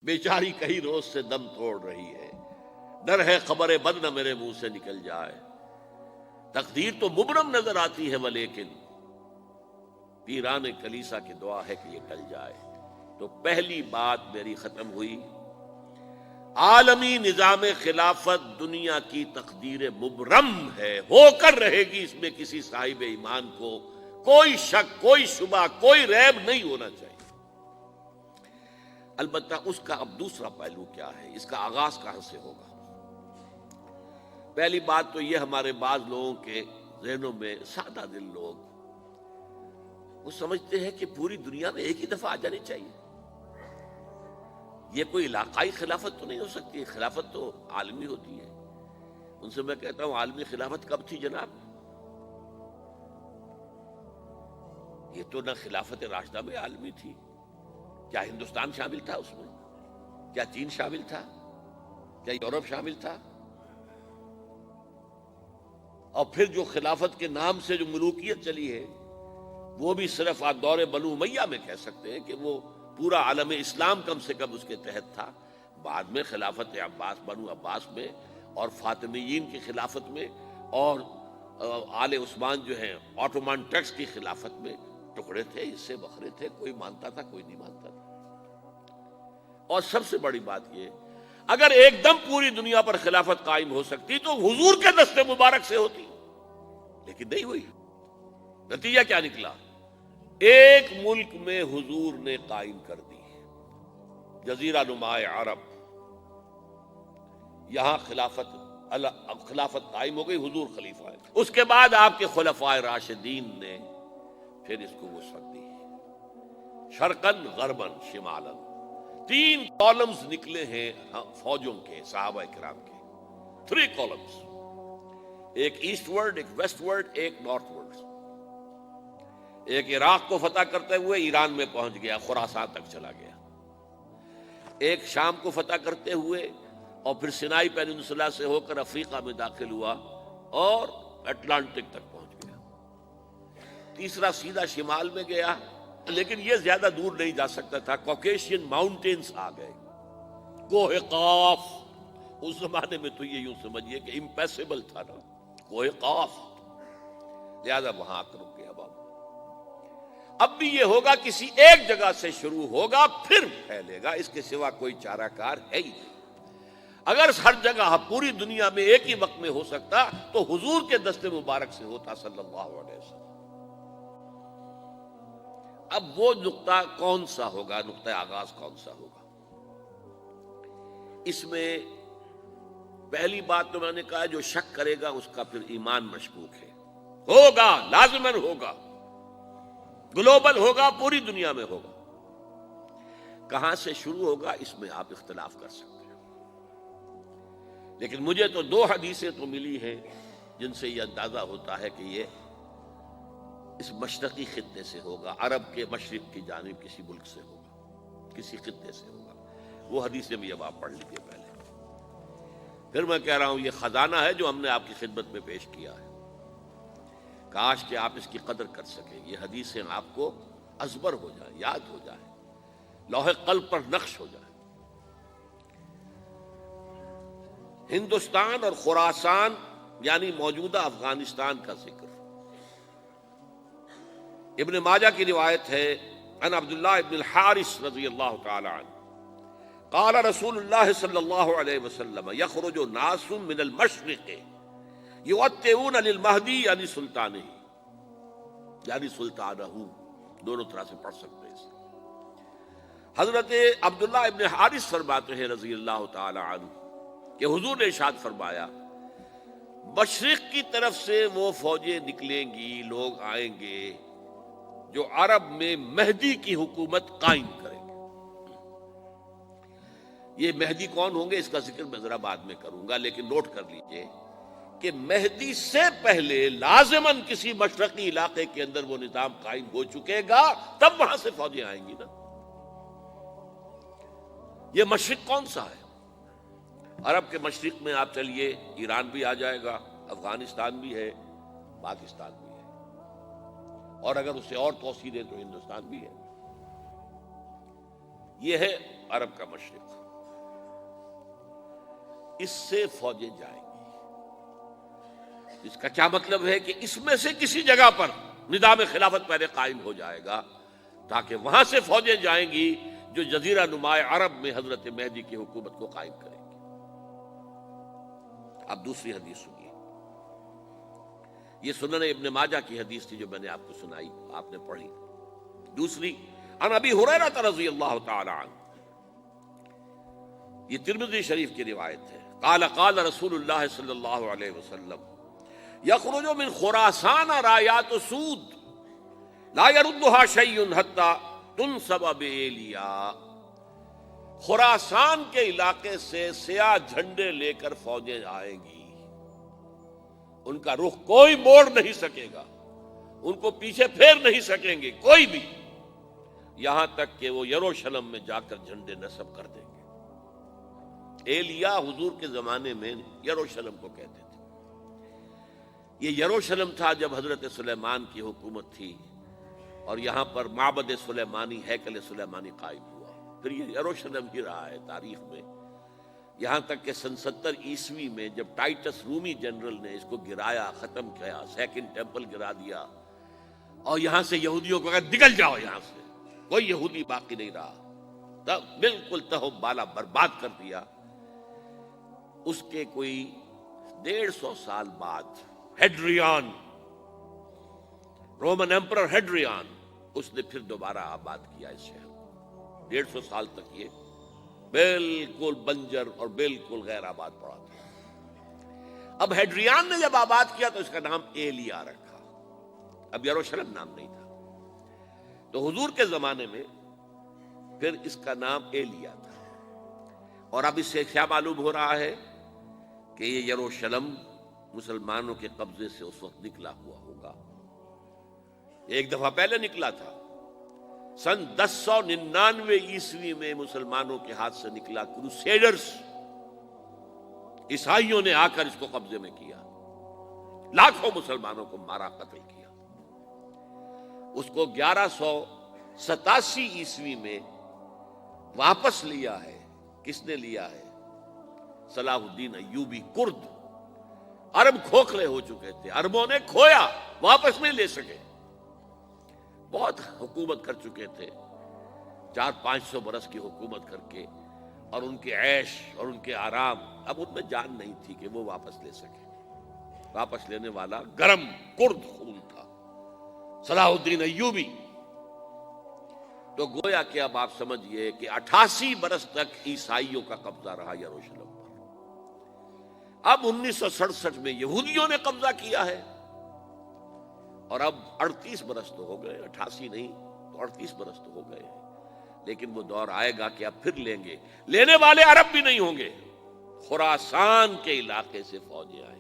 بیچاری کئی روز سے دم توڑ رہی ہے، ڈر ہے خبر بد نہ میرے منہ سے نکل جائے، تقدیر تو مبرم نظر آتی ہے ولیکن پیران کلیسا کی دعا ہے کہ یہ ٹل جائے۔ تو پہلی بات میری ختم ہوئی، عالمی نظام خلافت دنیا کی تقدیر مبرم ہے، ہو کر رہے گی، اس میں کسی صاحب ایمان کو کوئی شک، کوئی شبہ، کوئی ریب نہیں ہونا چاہیے۔ البتہ اس کا اب دوسرا پہلو کیا ہے، اس کا آغاز کہاں سے ہوگا؟ پہلی بات تو یہ، ہمارے بعض لوگوں کے ذہنوں میں، سادہ دل لوگ وہ سمجھتے ہیں کہ پوری دنیا میں ایک ہی دفعہ آ جانی چاہیے، یہ کوئی علاقائی خلافت تو نہیں ہو سکتی، خلافت تو عالمی ہوتی ہے۔ ان سے میں کہتا ہوں عالمی خلافت کب تھی جناب؟ یہ تو نہ خلافت راشدہ میں عالمی تھی، کیا ہندوستان شامل تھا اس میں؟ کیا چین شامل تھا؟ کیا یورپ شامل تھا؟ اور پھر جو خلافت کے نام سے جو ملوکیت چلی ہے وہ بھی صرف آپ دور بنو امیہ میں کہہ سکتے ہیں کہ وہ پورا عالم اسلام کم سے کم اس کے تحت تھا۔ بعد میں خلافت عباس، بنو عباس میں اور فاطمیین کی خلافت میں اور آل عثمان جو ہیں آٹومان ٹرکس کی خلافت میں ٹکڑے تھے، حصے بکھرے تھے، کوئی مانتا تھا کوئی نہیں مانتا تھا۔ اور سب سے بڑی بات یہ، اگر ایک دم پوری دنیا پر خلافت قائم ہو سکتی تو حضور کے دست مبارک سے ہوتی، لیکن نہیں ہوئی۔ نتیجہ کیا نکلا؟ ایک ملک میں حضور نے قائم کر دی، جزیرہ نما عرب، یہاں خلافت قائم ہو گئی، حضور خلیفہ ہے۔ اس کے بعد آپ کے خلفائے راشدین نے پھر اس کو وسعت دی، شرقاً غرباً شمالاً، 3 کالمز نکلے ہیں فوجوں کے، صحابہ کرام کے، 3 کالمز، ایک ایسٹ ورڈ، ایک ویسٹ ورڈ، ایک نارتھ ورڈ۔ ایک عراق کو فتح کرتے ہوئے ایران میں پہنچ گیا، خراسان تک چلا گیا، ایک شام کو فتح کرتے ہوئے اور پھر سینائی پیننسولا سے ہو کر افریقہ میں داخل ہوا اور اٹلانٹک تک پہنچ گیا، تیسرا سیدھا شمال میں گیا، لیکن یہ زیادہ دور نہیں جا سکتا تھا، کوکیشین ماؤنٹینز آ گئے، کوہ قاف، اس زمانے میں تو یہ یوں سمجھیے کہ امپیسیبل تھا نا کوہ قاف، لہذا وہاں آ کر رک گیا۔ اب بھی یہ ہوگا، کسی ایک جگہ سے شروع ہوگا پھر پھیلے گا، اس کے سوا کوئی چارہ کار ہے ہی نہیں۔ اگر ہر جگہ پوری دنیا میں ایک ہی وقت میں ہو سکتا تو حضور کے دست مبارک سے ہوتا صلی اللہ علیہ وسلم۔ اب وہ نقطہ کون سا ہوگا، نقطہ آغاز کون سا ہوگا؟ اس میں پہلی بات تو میں نے کہا جو شک کرے گا اس کا پھر ایمان مشکوک ہے، ہوگا، لازماً ہوگا، گلوبل ہوگا، پوری دنیا میں ہوگا۔ کہاں سے شروع ہوگا اس میں آپ اختلاف کر سکتے ہیں، لیکن مجھے تو 2 حدیثیں تو ملی ہیں جن سے یہ اندازہ ہوتا ہے کہ یہ اس مشرقی خطے سے ہوگا، عرب کے مشرق کی جانب کسی ملک سے ہوگا، کسی خطے سے ہوگا۔ وہ حدیثیں بھی اب آپ پڑھ لیجیے پہلے، پھر میں کہہ رہا ہوں یہ خزانہ ہے جو ہم نے آپ کی خدمت میں پیش کیا ہے، کاش کہ آپ اس کی قدر کر سکیں، یہ حدیثیں آپ کو ازبر ہو جائیں، یاد ہو جائیں، لوح قلب پر نقش ہو جائیں۔ ہندوستان اور خراسان یعنی موجودہ افغانستان کا ذکر ابن ماجہ کی روایت ہے، عن عبداللہ ابن الحارث رضی اللہ تعالی عنہ قال رسول اللہ صلی اللہ علیہ وسلم یخرج ناس من المشرق یوطئون للمہدی یعنی سلطانہ، یعنی سلطانہ، دونوں طرح سے پڑھ سکتے ہیں۔ حضرت عبداللہ ابن حارث فرماتے ہیں رضی اللہ تعالی عنہ کہ حضور نے ارشاد فرمایا مشرق کی طرف سے وہ فوجیں نکلیں گی، لوگ آئیں گے جو عرب میں مہدی کی حکومت قائم کریں گے۔ یہ مہدی کون ہوں گے اس کا ذکر میں ذرا بعد میں کروں گا، لیکن نوٹ کر لیجئے کہ مہدی سے پہلے لازماً کسی مشرقی علاقے کے اندر وہ نظام قائم ہو چکے گا، تب وہاں سے فوجیں آئیں گی نا۔ یہ مشرق کون سا ہے؟ عرب کے مشرق میں آپ چلیے، ایران بھی آ جائے گا، افغانستان بھی ہے، پاکستان بھی ہے، اور اگر اسے اور توسیع دیں تو ہندوستان بھی ہے۔ یہ ہے عرب کا مشرق، اس سے فوجیں جائیں گی، اس کا کیا مطلب ہے کہ اس میں سے کسی جگہ پر نظام خلافت پہلے قائم ہو جائے گا تاکہ وہاں سے فوجیں جائیں گی جو جزیرہ نما عرب میں حضرت مہدی کی حکومت کو قائم کریں گی۔ اب دوسری حدیث سنیے، یہ سنن ابن ماجہ کی حدیث تھی جو میں نے آپ کو سنائی، آپ نے پڑھی۔ دوسری، عن ابی ہریرہ رضی اللہ تعالی عنہ، یہ ترمذی شریف کی روایت ہے، قال قال رسول اللہ صلی اللہ علیہ وسلم یخرج من خراسان رایات سود لا يردها شیء حتی تنصب بإیلیا، خراسان کے علاقے سے سیاہ جھنڈے لے کر فوجیں آئیں گی، ان کا رخ کوئی موڑ نہیں سکے گا، ان کو پیچھے پھیر نہیں سکیں گے کوئی بھی، یہاں تک کہ وہ یروشلم میں جا کر جھنڈے نصب کر دیں گے۔ ایلیا حضور کے زمانے میں یروشلم کو کہتے تھے۔ یہ یروشلم تھا جب حضرت سلیمان کی حکومت تھی اور یہاں پر معبد سلیمانی، ہیکل سلیمانی قائم ہوا، پھر یہ یروشلم ہی رہا ہے تاریخ میں، یہاں تک کہ سن 70 عیسوی میں جب ٹائٹس رومی جنرل نے اس کو گرایا، ختم کیا، سیکنڈ ٹیمپل گرا دیا اور یہاں سے یہودیوں کو کہا نکل جاؤ یہاں سے، کوئی یہودی باقی نہیں رہا، تب بالکل تہو بالا برباد کر دیا۔ اس کے کوئی 150 سال بعد ہیڈریان، رومن ایمپرر ہیڈریان، اس نے پھر دوبارہ آباد کیا اس شہر کو۔ 150 سال تک یہ بالکل بنجر اور بالکل غیر آباد پڑا تھا۔ اب ہیڈریان نے جب آباد کیا تو اس کا نام ایلیا رکھا، اب یروشلم نام نہیں تھا، تو حضور کے زمانے میں پھر اس کا نام ایلیا تھا۔ اور اب اس سے کیا معلوم ہو رہا ہے کہ یہ یروشلم مسلمانوں کے قبضے سے اس وقت نکلا ہوا ہوگا، ایک دفعہ پہلے نکلا تھا، سن 1099 عیسوی میں مسلمانوں کے ہاتھ سے نکلا، کروسیڈرز عیسائیوں نے آ کر اس کو قبضے میں کیا، لاکھوں مسلمانوں کو مارا، قتل کیا۔ اس کو 1187 عیسوی میں واپس لیا ہے، کس نے لیا ہے؟ صلاح الدین ایوبی، کرد، عرب کھوکھلے ہو چکے تھے، عربوں نے کھویا، واپس نہیں لے سکے، بہت حکومت کر چکے تھے، 400-500 برس کی حکومت کر کے، اور ان کے عیش اور ان کے آرام، اب ان میں جان نہیں تھی کہ وہ واپس لے سکے۔ واپس لینے والا گرم کرد خون تھا، صلاح الدین ایوبی۔ تو گویا کہ اب آپ سمجھئے کہ 88 برس تک عیسائیوں کا قبضہ رہا یروشلم پر۔ اب 1967 میں یہودیوں نے قبضہ کیا ہے، اور اب 38 برس تو ہو گئے، 88 نہیں تو 38 برس تو ہو گئے، لیکن وہ دور آئے گا کہ اب پھر لیں گے، لینے والے عرب بھی نہیں ہوں گے، خراسان کے علاقے سے فوجیں آئیں۔